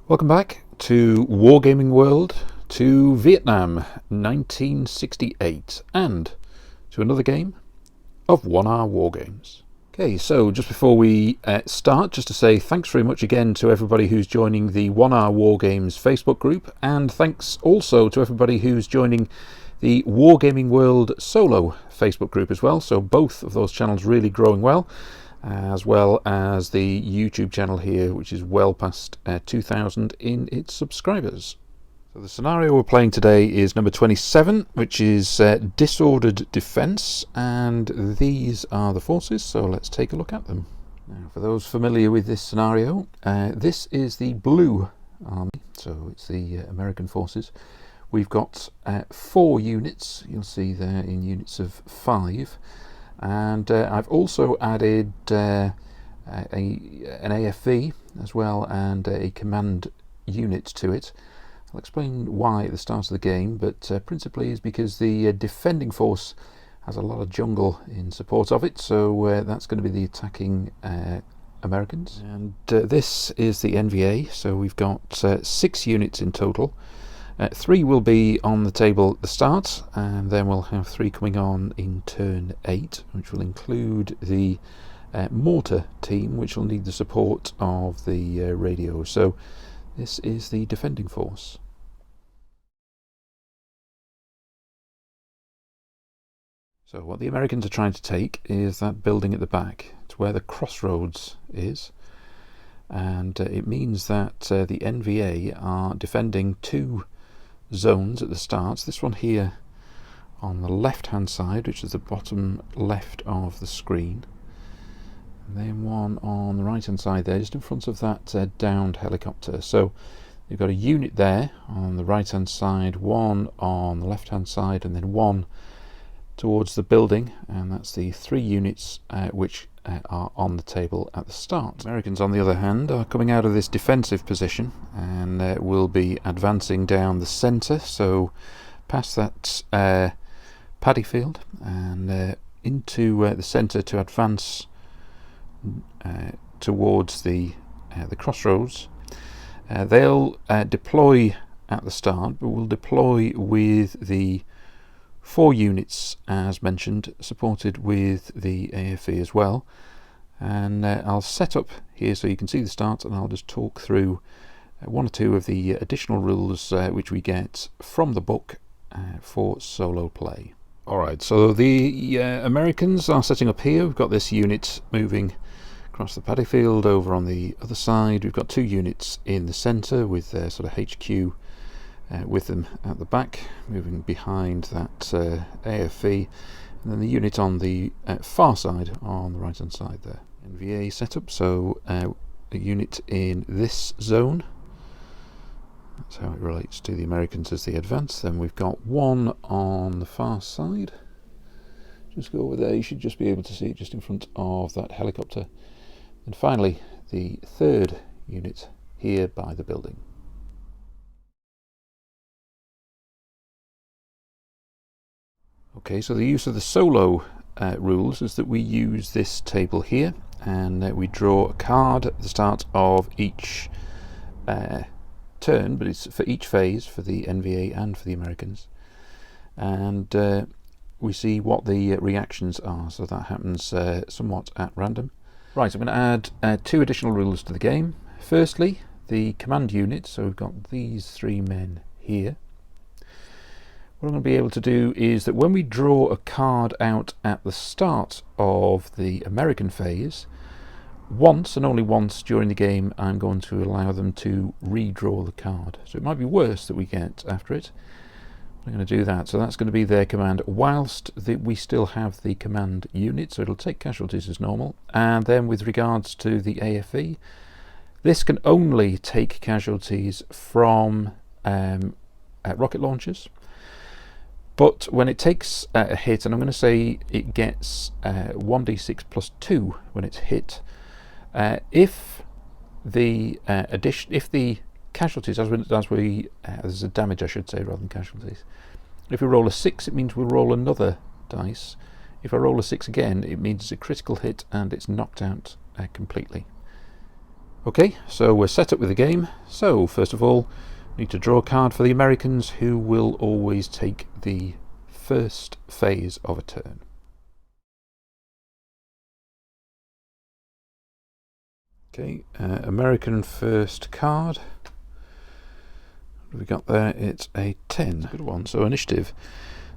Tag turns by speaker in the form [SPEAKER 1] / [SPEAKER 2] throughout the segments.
[SPEAKER 1] Welcome back to Wargaming World, to Vietnam 1968, and to another game of 1 Hour Wargames. Okay, so just before we start, just to say thanks very much again to everybody who's joining the 1 Hour Wargames Facebook group, and thanks also to everybody who's joining the Wargaming World solo Facebook group as well. So both of those channels really growing well as the YouTube channel here, which is well past 2,000 in its subscribers. So the scenario we're playing today is number 27, which is Disordered Defence, and these are the forces, so let's take a look at them. Now, for those familiar with this scenario, this is the Blue Army, so it's the American forces. We've got 4 units, you'll see there in units of 5. And I've also added an AFV as well, and a command unit to it. I'll explain why at the start of the game, but principally is because the defending force has a lot of jungle in support of it, so that's going to be the attacking Americans. And this is the NVA, so we've got 6 units in total. 3 will be on the table at the start, and then we'll have 3 coming on in turn 8, which will include the mortar team, which will need the support of the radio. So this is the defending force. So what the Americans are trying to take is that building at the back. It's where the crossroads is, and it means that the NVA are defending 2 zones at the start. This one here on the left hand side, which is the bottom left of the screen, and then one on the right hand side there, just in front of that downed helicopter. So you've got a unit there on the right hand side, one on the left hand side, and then one towards the building, and that's the 3 units which are on the table at the start. Americans, on the other hand, are coming out of this defensive position and will be advancing down the centre, so past that paddy field and into the centre to advance towards the crossroads. They'll deploy at the start, but will deploy with the 4 units as mentioned, supported with the AFE as well. And I'll set up here so you can see the start, and I'll just talk through 1 or 2 of the additional rules which we get from the book for solo play. Alright, so the Americans are setting up here. We've got this unit moving across the paddy field over on the other side. We've got 2 units in the centre with their sort of HQ with them at the back, moving behind that AFE, and then the unit on the far side on the right hand side there. NVA setup, so a unit in this zone, that's how it relates to the Americans as they advance. Then we've got 1 on the far side, just go over there, you should just be able to see it just in front of that helicopter, and finally the 3rd unit here by the building. Okay, so the use of the solo rules is that we use this table here, and we draw a card at the start of each turn, but it's for each phase, for the NVA and for the Americans, and we see what the reactions are, so that happens somewhat at random. Right, I'm going to add 2 additional rules to the game. Firstly, the command unit, so we've got these 3 men here. What I'm going to be able to do is that when we draw a card out at the start of the American phase, once and only once during the game I'm going to allow them to redraw the card. So it might be worse that we get after it. I'm going to do that. So that's going to be their command whilst we still have the command unit, so it'll take casualties as normal. And then with regards to the AFE, this can only take casualties from rocket launchers. But when it takes a hit, and I'm going to say it gets 1d6 plus 2 when it's hit, if the casualties, there's a damage I should say rather than casualties. If we roll a 6, it means we'll roll another dice. If I roll a 6 again, it means it's a critical hit and it's knocked out completely. Okay, so we're set up with the game. So first of all, we need to draw a card for the Americans, who will always take the first phase of a turn. Okay, American first card. What have we got there? It's a 10. Good one. So initiative.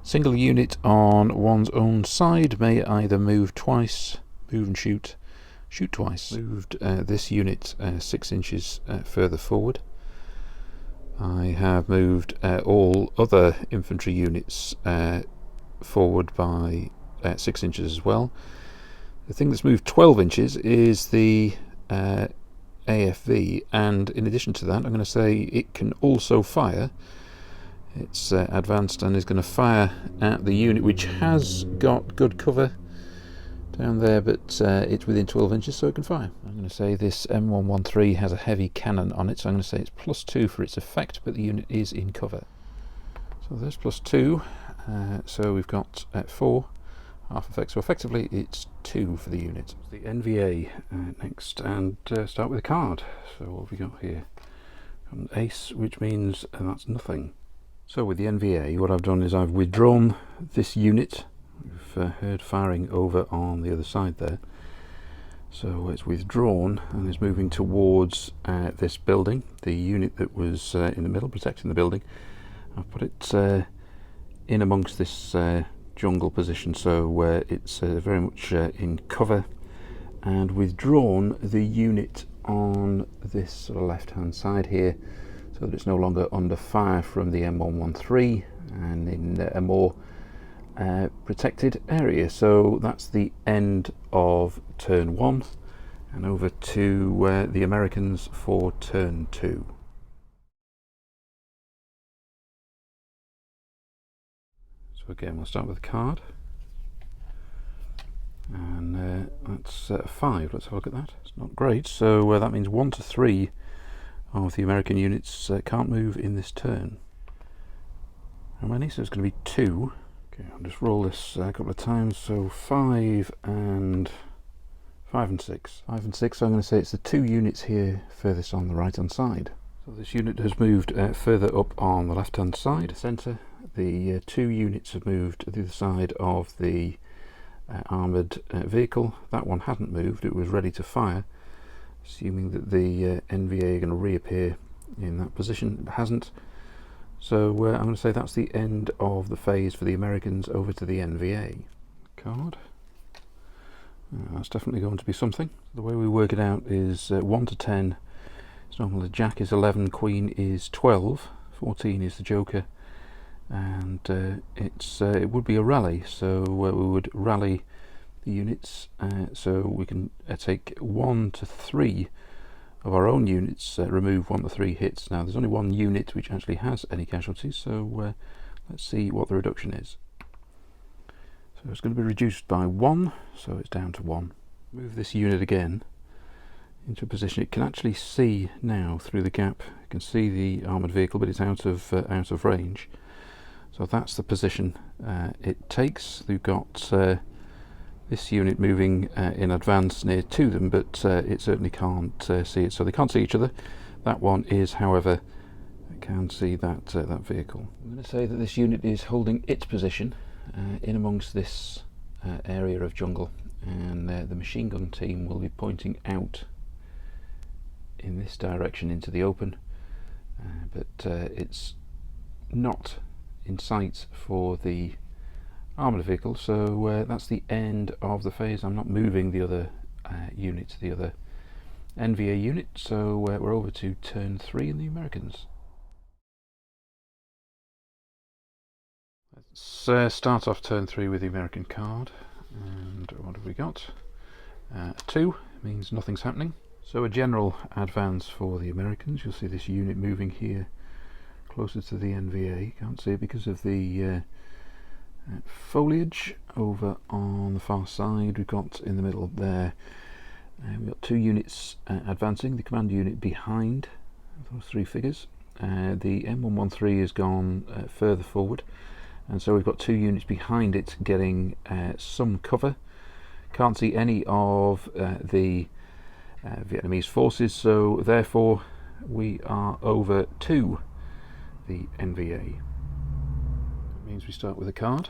[SPEAKER 1] Single unit on one's own side may either move twice, move and shoot twice. Moved this unit 6 inches further forward. I have moved all other infantry units forward by 6 inches as well. The thing that's moved 12 inches is the AFV, and in addition to that, I'm going to say it can also fire. It's advanced and is going to fire at the unit, which has got good cover down there, but it's within 12 inches, so it can fire. I'm going to say this M113 has a heavy cannon on it, so I'm going to say it's +2 for its effect, but the unit is in cover. So there's +2, so we've got 4 half effect, so effectively it's 2 for the unit. The NVA next, and start with a card. So what have we got here? An ace, which means that's nothing. So with the NVA, what I've done is I've withdrawn this unit. We've heard firing over on the other side there. So it's withdrawn and is moving towards this building, the unit that was in the middle, protecting the building. I've put it in amongst this jungle position, so it's very much in cover, and withdrawn the unit on this sort of left hand side here, so that it's no longer under fire from the M113 and in a more protected area. So that's the end of turn 1, and over to the Americans for turn 2. So again, we'll start with a card, and that's 5. Let's have a look at that. It's not great, so that means 1 to 3 of the American units can't move in this turn. How many? So it's going to be 2. Okay, I'll just roll this a couple of times. So 5 and 6. 5 and 6, so I'm going to say it's the 2 units here furthest on the right hand side. So this unit has moved further up on the left hand side, centre. The 2 units have moved to the other side of the armoured vehicle. That one hadn't moved, it was ready to fire, assuming that the NVA are going to reappear in that position. It hasn't. So I'm going to say that's the end of the phase for the Americans. Over to the NVA. Card. That's definitely going to be something. The way we work it out is 1 to 10. It's normal. The Jack is 11, Queen is 12, 14 is the Joker, and it would be a rally. So we would rally the units, so we can take 1 to 3 of our own units, remove 1 to 3 hits. Now there's only 1 unit which actually has any casualties, so let's see what the reduction is. So it's going to be reduced by 1, so it's down to 1. Move this unit again into a position. It can actually see now through the gap. You can see the armoured vehicle, but it's out of range. So that's the position it takes. We've got this unit moving in advance near to them, but it certainly can't see it. So they can't see each other. That one is, however, can see that that vehicle. I'm going to say that this unit is holding its position in amongst this area of jungle, and the machine gun team will be pointing out in this direction into the open, but it's not in sight for the armoured vehicle. So that's the end of the phase. I'm not moving the other unit, the other NVA unit, so we're over to turn 3 in the Americans. Let's start off turn 3 with the American card, and what have we got? 2 means nothing's happening. So a general advance for the Americans. You'll see this unit moving here closer to the NVA. Can't see it because of the foliage over on the far side. We've got in the middle there, we've got 2 units advancing, the command unit behind those 3 figures. The M113 has gone further forward, and so we've got 2 units behind it getting some cover. Can't see any of the Vietnamese forces, so therefore we are over to the NVA. That means we start with a card.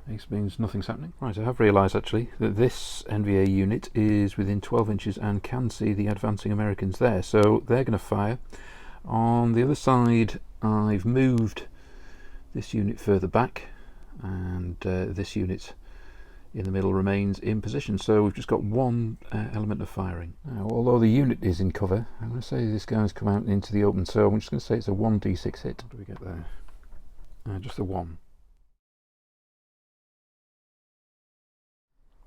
[SPEAKER 1] Ace means nothing's happening. Right, I have realised actually that this NVA unit is within 12 inches and can see the advancing Americans there, so they're going to fire. On the other side, I've moved this unit further back, and this unit in the middle remains in position, so we've just got one element of firing. Now, although the unit is in cover, I'm going to say this guy's come out into the open, so I'm just going to say it's a 1d6 hit. What do we get there? Just a 1.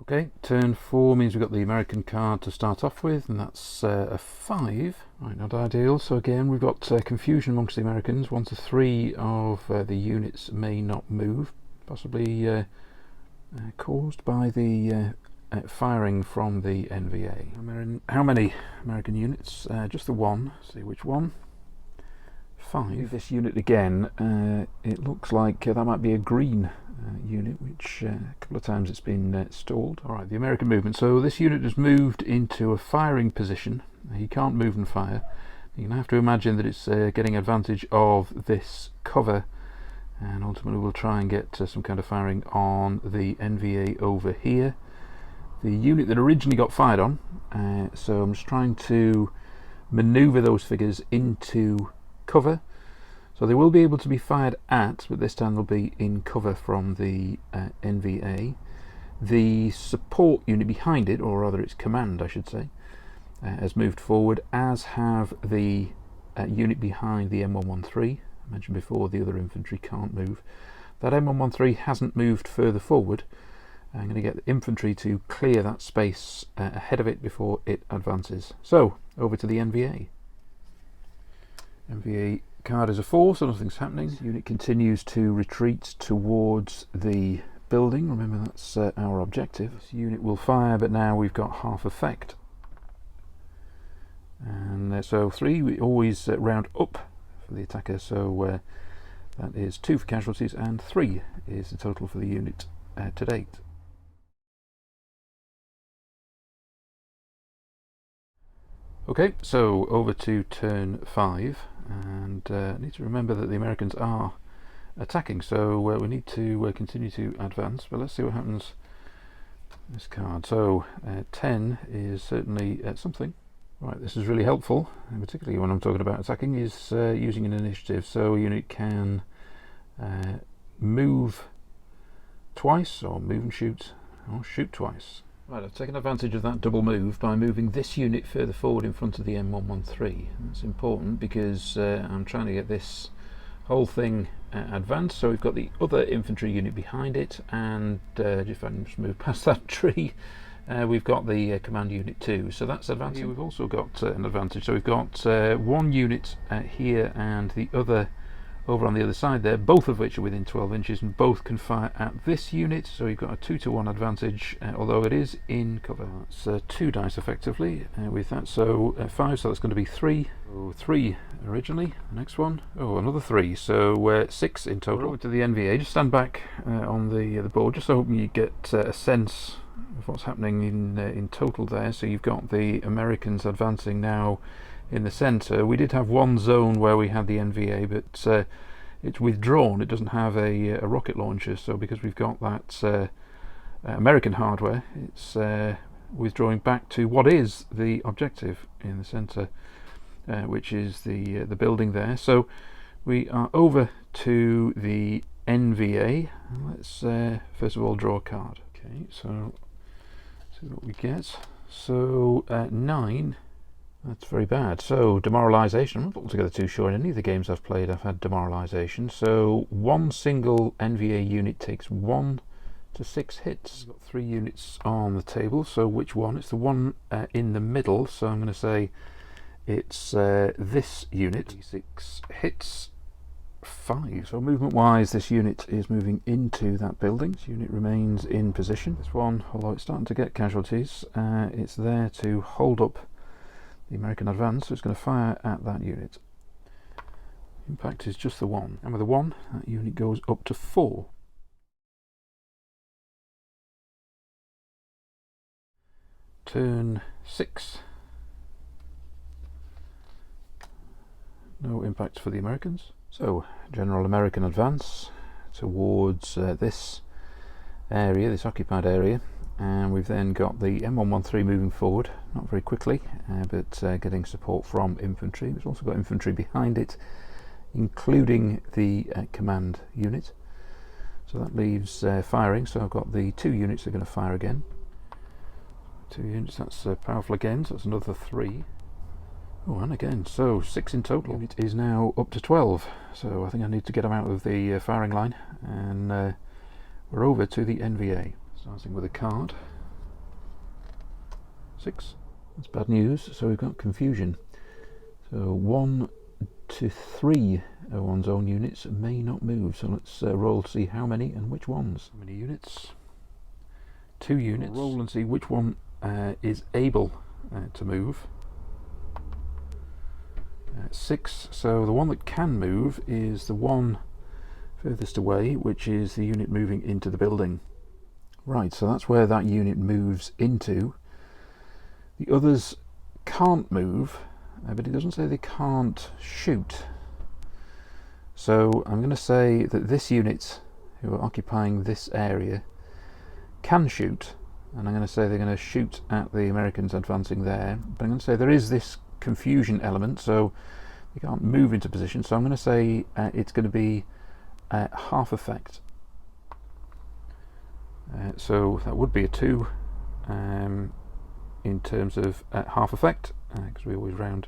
[SPEAKER 1] Okay, turn 4 means we've got the American card to start off with, and that's a 5. Right, not ideal. So again, we've got confusion amongst the Americans. 1 to 3 of the units may not move, possibly caused by the firing from the NVA. How many American units? Just the 1. See which one. 5. This unit again, it looks like that might be a green unit, which a couple of times it's been stalled. Alright, the American movement. So this unit has moved into a firing position. He can't move and fire. You're going to have to imagine that it's getting advantage of this cover, and ultimately we'll try and get some kind of firing on the NVA over here. The unit that originally got fired on, so I'm just trying to manoeuvre those figures into cover. So they will be able to be fired at, but this time they'll be in cover from the NVA. The support unit behind it, or rather its command I should say, has moved forward, as have the unit behind the M113. I mentioned before the other infantry can't move. That M113 hasn't moved further forward. I'm going to get the infantry to clear that space ahead of it before it advances. So, over to the NVA. NVA card is a 4, so nothing's happening. This unit continues to retreat towards the building. Remember, that's our objective. This unit will fire, but now we've got half effect. And so 3, we always round up for the attacker, so that is 2 for casualties, and 3 is the total for the unit to date. Okay, so over to turn 5, and I need to remember that the Americans are attacking, so we need to continue to advance, but let's see what happens with this card. So 10 is certainly something. Right, this is really helpful, and particularly when I'm talking about attacking, is using an initiative. So a unit can move twice, or move and shoot, or shoot twice. Right, I've taken advantage of that double move by moving this unit further forward in front of the M113. That's important because I'm trying to get this whole thing advanced. So we've got the other infantry unit behind it, and if I can just move past that tree, we've got the command unit too. So that's advantage. Here we've also got an advantage. So we've got one unit here and the other over on the other side there, both of which are within 12 inches, and both can fire at this unit, so you've got a 2-to-1 advantage, although it is in cover. It's 2 dice effectively with that, so 5, so that's going to be 3. So 3 originally, the next one, oh, another 3, so 6 in total. Over to the NVA, just stand back on the board, just so you get a sense of what's happening in total there. So you've got the Americans advancing now in the centre. We did have one zone where we had the NVA, but it's withdrawn. It doesn't have a rocket launcher, so because we've got that American hardware, it's withdrawing back to what is the objective in the centre, which is the building there. So we are over to the NVA. Let's first of all draw a card. Okay, so see what we get. So 9. That's very bad. So demoralisation. I'm not altogether too sure. In any of the games I've played, I've had demoralisation. So one single NVA unit takes 1 to 6 hits. We've got 3 units on the table. So which one? It's the one in the middle. So I'm going to say it's this unit. 6 hits. 5. So movement-wise, this unit is moving into that building. This unit remains in position. This one, although it's starting to get casualties, it's there to hold up the American advance, so it's going to fire at that unit. Impact is just the 1, and with the 1, that unit goes up to 4. turn 6. No impact for the Americans. So, general American advance towards this area, this occupied area, and we've then got the M113 moving forward, not very quickly, but getting support from infantry. We've also got infantry behind it, including the command unit. So that leaves firing, so I've got the 2 units that are going to fire again. 2 units, that's powerful again, so that's another 3. Oh, and again, so 6 in total. Unit is now up to 12, so I think I need to get them out of the firing line, and we're over to the NVA. Starting with a card. 6. That's bad news, so we've got confusion. So 1 to 3 of one's own units may not move, so let's roll to see how many and which ones. How many units? 2 units. We'll roll and see which one is able to move. 6, so the one that can move is the one furthest away, which is the unit moving into the building. Right, so that's where that unit moves into. The others can't move, but it doesn't say they can't shoot. So I'm going to say that this unit, who are occupying this area, can shoot, and I'm going to say they're going to shoot at the Americans advancing there. But I'm going to say there is this confusion element, so they can't move into position, so I'm going to say it's going to be half effect. So that would be a 2 in terms of half effect, because we always round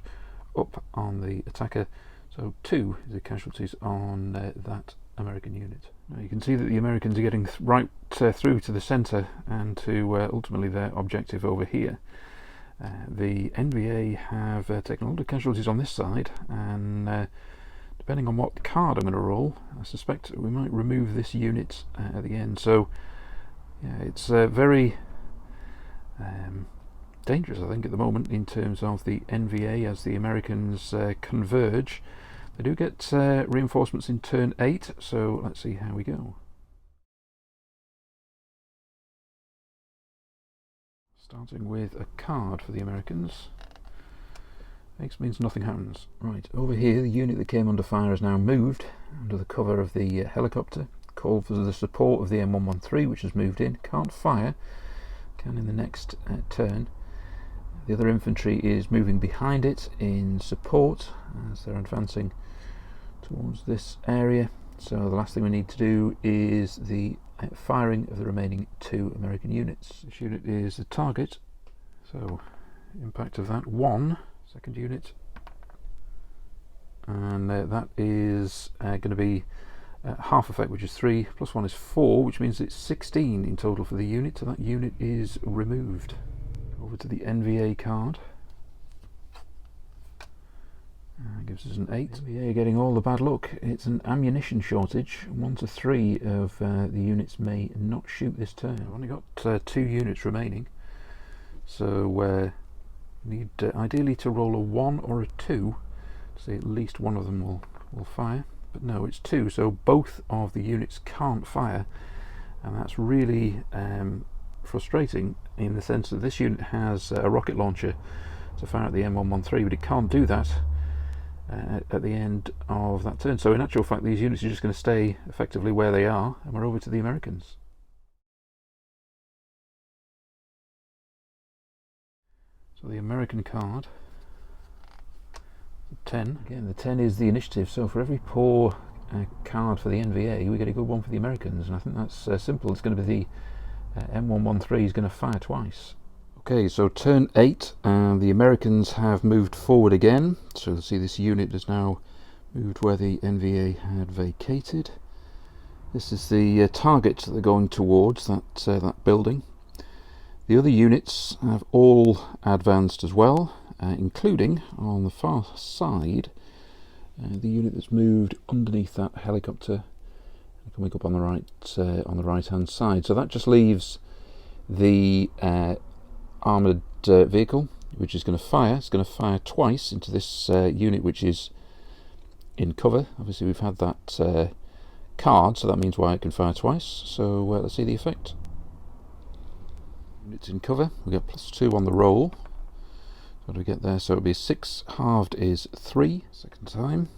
[SPEAKER 1] up on the attacker. So 2 is the casualties on that American unit. Now you can see that the Americans are getting right through to the centre and to ultimately their objective over here. The NVA have taken a lot of casualties on this side, and depending on what card I'm going to roll, I suspect we might remove this unit at the end. So yeah, it's very dangerous, I think, at the moment in terms of the NVA as the Americans converge. They do get reinforcements in turn 8, so let's see how we go. Starting with a card for the Americans. X means nothing happens. Right, over here the unit that came under fire has now moved under the cover of the helicopter. Called for the support of the M113, which has moved in. Can't fire, can in the next turn. The other infantry is moving behind it in support as they're advancing towards this area. So the last thing we need to do is the firing of the remaining 2 American units. This unit is the target, so impact of that 1, second unit, and that is going to be half effect, which is 3 plus 1 is 4, which means it's 16 in total for the unit, so that unit is removed. Over to the NVA card. Gives us an 8. NVA getting all the bad luck. It's an ammunition shortage. 1 to 3 of the units may not shoot this turn. I've only got 2 units remaining, so need ideally to roll a 1 or a 2 to see at least one of them will fire. But no, it's 2, so both of the units can't fire, and that's really frustrating in the sense that this unit has a rocket launcher to fire at the M113, but it can't do that at the end of that turn. So in actual fact, these units are just going to stay effectively where they are, and we're over to the Americans. So the American card, 10. Again, the 10 is the initiative, so for every poor card for the NVA, we get a good one for the Americans, and I think that's simple. It's going to be the M113 is going to fire twice. Okay, so turn 8, and the Americans have moved forward again. So you'll see this unit has now moved where the NVA had vacated. This is the target that they're going towards, that building. The other units have all advanced as well, including on the far side the unit that's moved underneath that helicopter, coming up on the right hand side. So that just leaves the armoured vehicle, which is going to fire. It's going to fire twice into this unit which is in cover. Obviously we've had that card, so that means why it can fire twice. So let's see the effect. Units in cover, we get +2 on the roll. What do we get there? So it'll be 6 halved is 3, second time.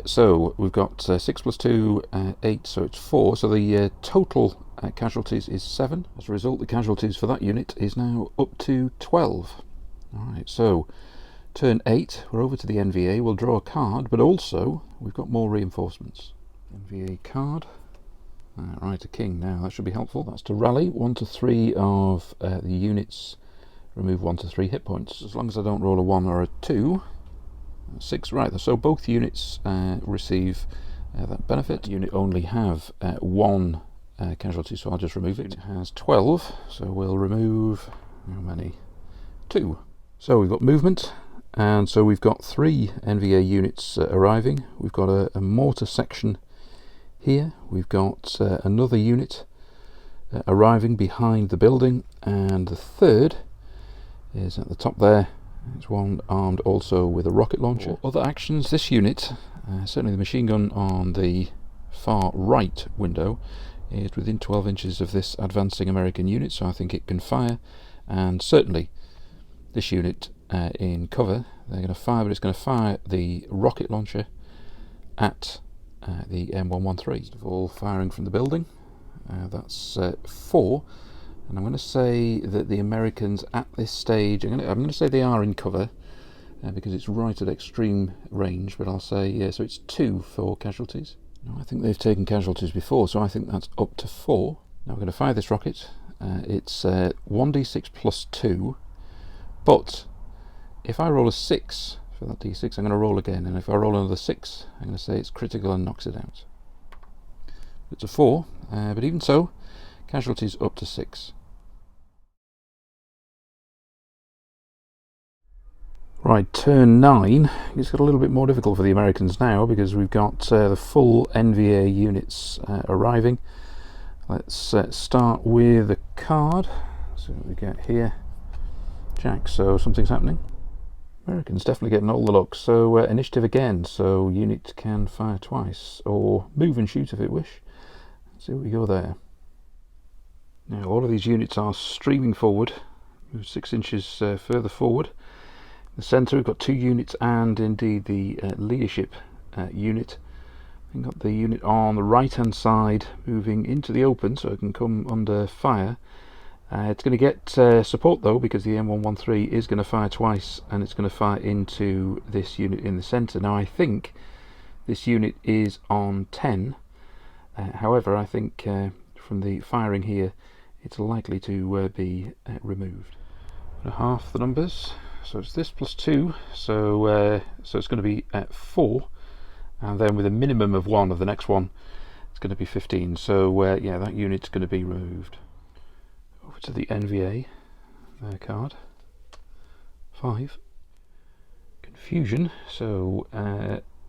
[SPEAKER 1] So we've got 6 + 2, 8, so it's 4. So the total casualties is 7. As a result, the casualties for that unit is now up to 12. Alright, so turn 8, we're over to the NVA, we'll draw a card, but also we've got more reinforcements. NVA card. Right, a king now, that should be helpful. That's to rally 1 to 3 of the units, remove 1 to 3 hit points. As long as I don't roll a 1 or a 2. 6, right, so both units receive that benefit. Unit only have 1 casualty, so I'll just remove it. It has 12, so we'll remove, how many? 2. So we've got movement, and so we've got 3 NVA units arriving. We've got a mortar section here. We've got another unit arriving behind the building, and the third is at the top there. It's one armed also with a rocket launcher. Other actions, this unit, certainly the machine gun on the far right window, is within 12 inches of this advancing American unit, so I think it can fire. And certainly this unit in cover, they're going to fire, but it's going to fire the rocket launcher at the M113. First of all, firing from the building, that's 4. And I'm going to say that the Americans at this stage, I'm going to say they are in cover because it's right at extreme range, but I'll say, so it's 2 for casualties. Now, I think they've taken casualties before, so I think that's up to 4. Now we're going to fire this rocket. It's 1d6 plus 2, but if I roll a 6 for that d6, I'm going to roll again, and if I roll another 6, I'm going to say it's critical and knocks it out. It's a 4, but even so, casualties up to 6. Right, turn 9. It's got a little bit more difficult for the Americans now because we've got the full NVA units arriving. Let's start with a card. See what we get here. Jack, so something's happening. Americans definitely getting all the luck. So initiative again, so unit can fire twice, or move and shoot if it wish. Let's see what we go there. Now all of these units are streaming forward, move 6 inches further forward. In the centre we've got 2 units and indeed the leadership unit. We've got the unit on the right hand side moving into the open so it can come under fire. It's going to get support though, because the M113 is going to fire twice, and it's going to fire into this unit in the centre. Now I think this unit is on 10, however I think from the firing here it's likely to be removed. Half the numbers, so it's this plus 2, so it's going to be at 4, and then with a minimum of 1 of the next one it's going to be 15, so yeah, that unit's going to be removed. Over to the NVA card, 5, confusion, so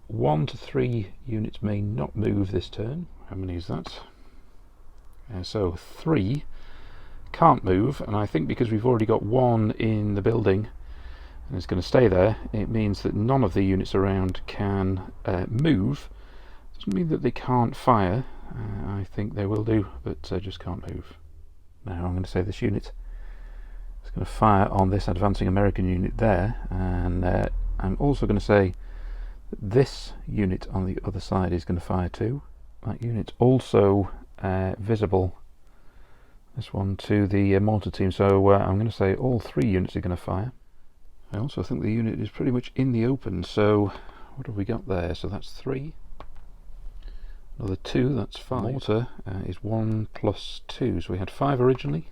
[SPEAKER 1] 1 to 3 units may not move this turn. How many is that? So 3 can't move, and I think because we've already got 1 in the building and it's going to stay there, it means that none of the units around can move. Doesn't mean that they can't fire. I think they will do, but just can't move. Now I'm going to say this unit is going to fire on this advancing American unit there, and I'm also going to say that this unit on the other side is going to fire too. That unit's also visible, this one, to the mortar team, so I'm going to say all 3 units are going to fire. I also think the unit is pretty much in the open, so what have we got there? So that's 3, another 2, that's 5. Mortar is 1 plus 2, so we had 5 originally,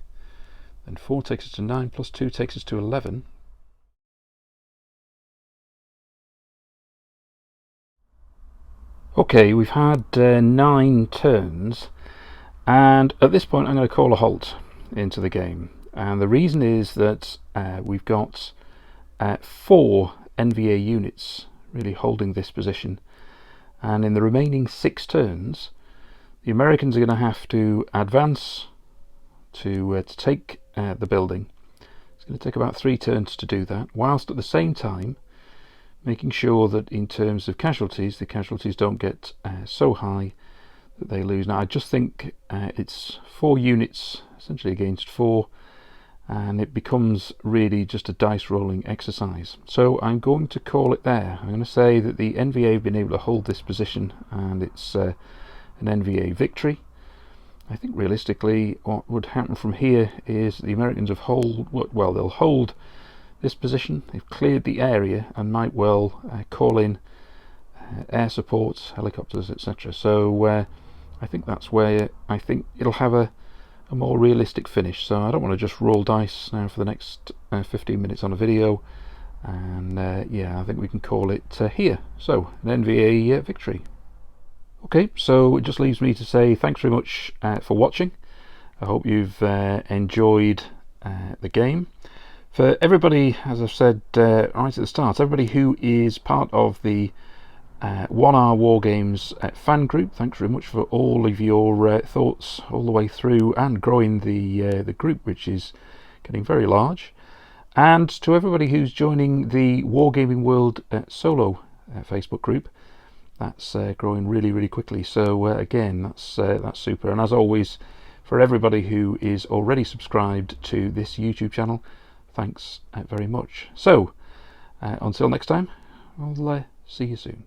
[SPEAKER 1] then 4 takes us to 9, plus 2 takes us to 11. Okay, we've had 9 turns, and at this point I'm going to call a halt into the game, and the reason is that we've got 4 NVA units really holding this position, and in the remaining 6 turns the Americans are going to have to advance to take the building. It's going to take about 3 turns to do that, whilst at the same time making sure that in terms of casualties, the casualties don't get so high that they lose. Now I just think it's 4 units essentially against 4, and it becomes really just a dice rolling exercise. So I'm going to call it there. I'm going to say that the NVA have been able to hold this position, and it's an NVA victory. I think realistically what would happen from here is the Americans have they'll hold this position, they've cleared the area, and might well call in air supports, helicopters, etc. So I think that's where I think it'll have a more realistic finish. So I don't want to just roll dice now for the next 15 minutes on a video, and yeah, I think we can call it here. So an NVA victory. Okay, so it just leaves me to say thanks very much for watching. I hope you've enjoyed the game. For everybody, as I've said right at the start, everybody who is part of the 1 Hour Wargames fan group, thanks very much for all of your thoughts all the way through and growing the group, which is getting very large. And to everybody who's joining the Wargaming World solo Facebook group, that's growing really quickly. So again, that's super. And as always, for everybody who is already subscribed to this YouTube channel, thanks very much. So until next time, I'll see you soon.